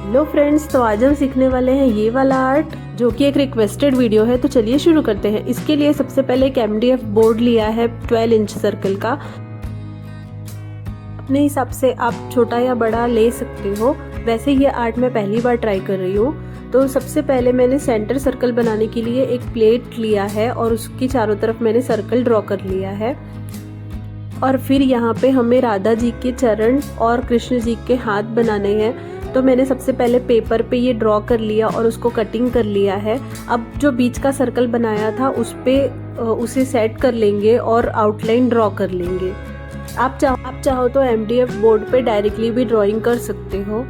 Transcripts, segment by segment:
Hello friends, तो आज हम सीखने वाले हैं ये वाला आर्ट जो कि एक रिक्वेस्टेड वीडियो है। तो चलिए शुरू करते हैं। इसके लिए सबसे पहले एक MDF बोर्ड लिया है 12 इंच सर्कल का। अपने हिसाब से आप छोटा या बड़ा ले सकते हो। वैसे ये आर्ट मैं पहली बार ट्राई कर रही हूँ। तो सबसे पहले मैंने सेंटर सर्कल बनाने के लिए एक प्लेट लिया है और उसकी चारों तरफ मैंने सर्कल ड्रॉ कर लिया है। और फिर यहाँ पे हमें राधा जी के चरण और कृष्ण जी के हाथ बनाने हैं। तो मैंने सबसे पहले पेपर पे ये ड्रॉ कर लिया और उसको कटिंग कर लिया है। अब जो बीच का सर्कल बनाया था उस पे उसे सेट कर लेंगे और आउटलाइन ड्रॉ कर लेंगे। आप चाहो तो MDF बोर्ड पे डायरेक्टली भी ड्राइंग कर सकते हो।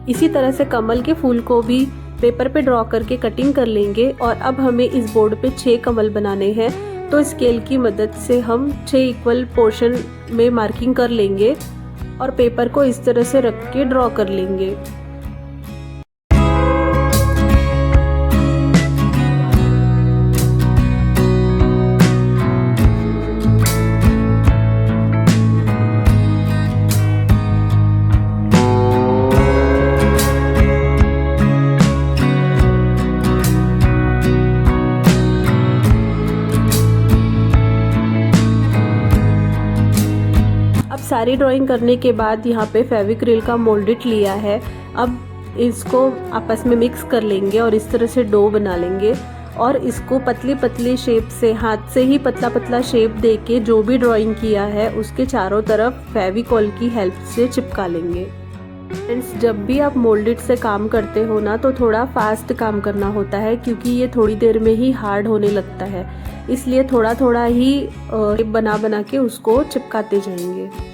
इसी तरह से कमल के फूल को भी पेपर पे ड्रॉ करके कटिंग कर लेंगे। और अब हमें इस बोर्ड पे 6 कमल बनाने हैं। तो स्केल की मदद से हम 6 इक्वल पोर्शन में मार्किंग कर लेंगे और पेपर को इस तरह से रख के ड्रॉ कर लेंगे। सारी ड्राइंग करने के बाद यहाँ पे फेविक्रिल का मोल्डेड लिया है। अब इसको आपस में मिक्स कर लेंगे और इस तरह से डो बना लेंगे और इसको पतली पतली शेप से हाथ से ही पतला पतला शेप देके जो भी ड्राइंग किया है उसके चारों तरफ फेविकॉल की हेल्प से चिपका लेंगे। फ्रेंड्स, जब भी आप मोल्डेड से काम करते हो ना तो थोड़ा फास्ट काम करना होता है क्योंकि ये थोड़ी देर में ही हार्ड होने लगता है। इसलिए थोड़ा थोड़ा ही बना के उसको चिपकाते जाएंगे।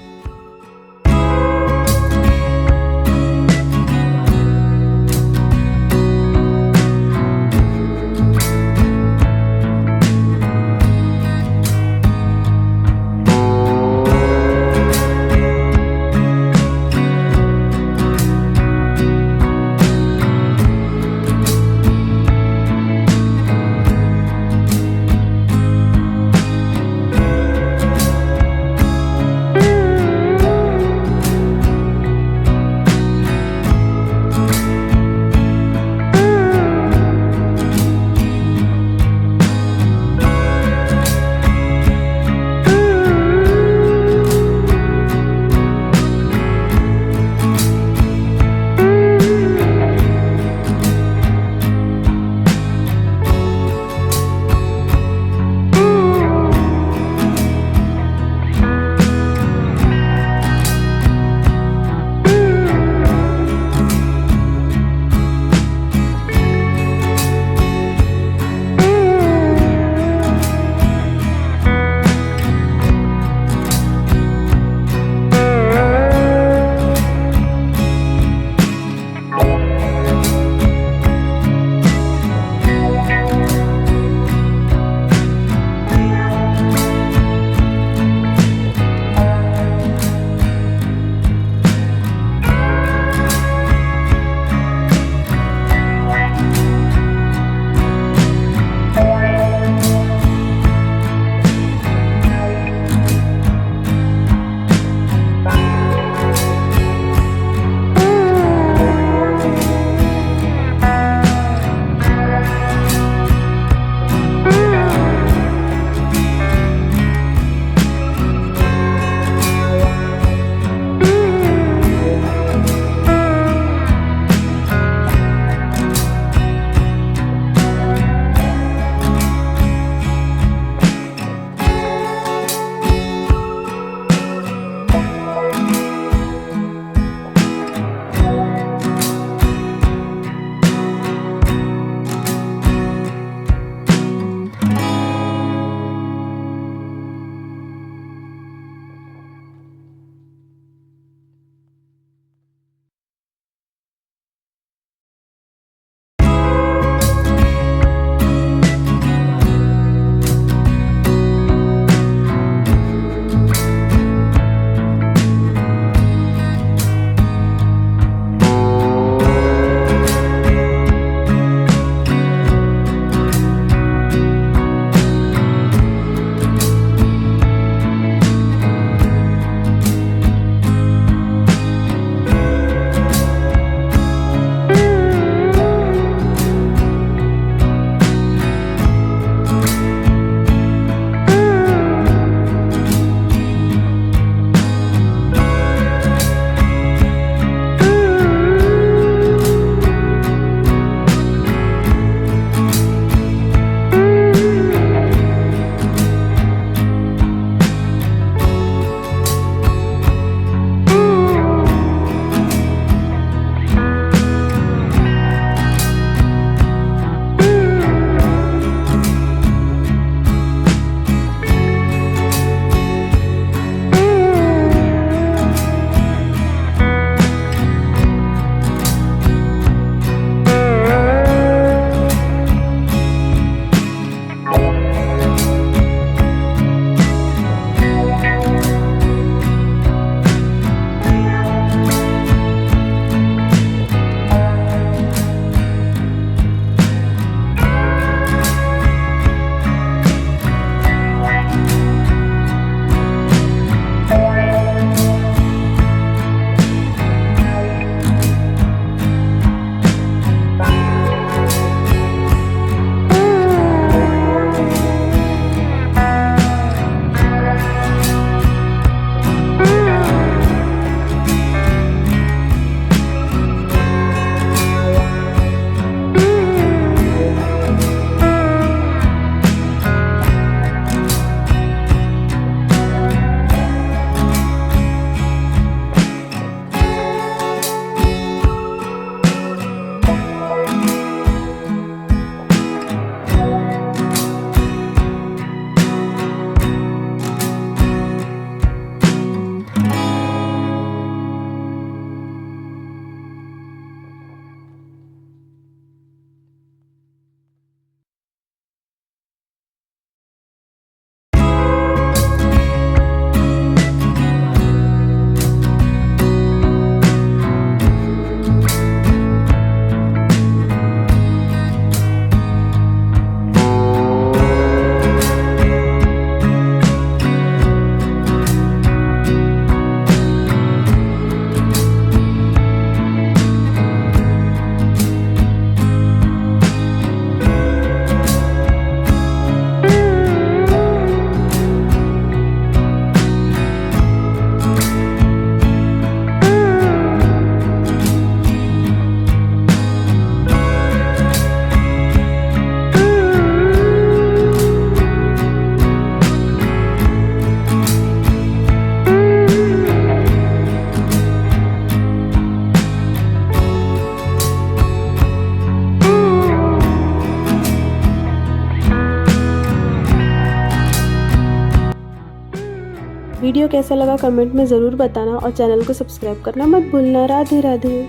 वीडियो कैसा लगा कमेंट में ज़रूर बताना और चैनल को सब्सक्राइब करना मत भूलना। राधे राधे।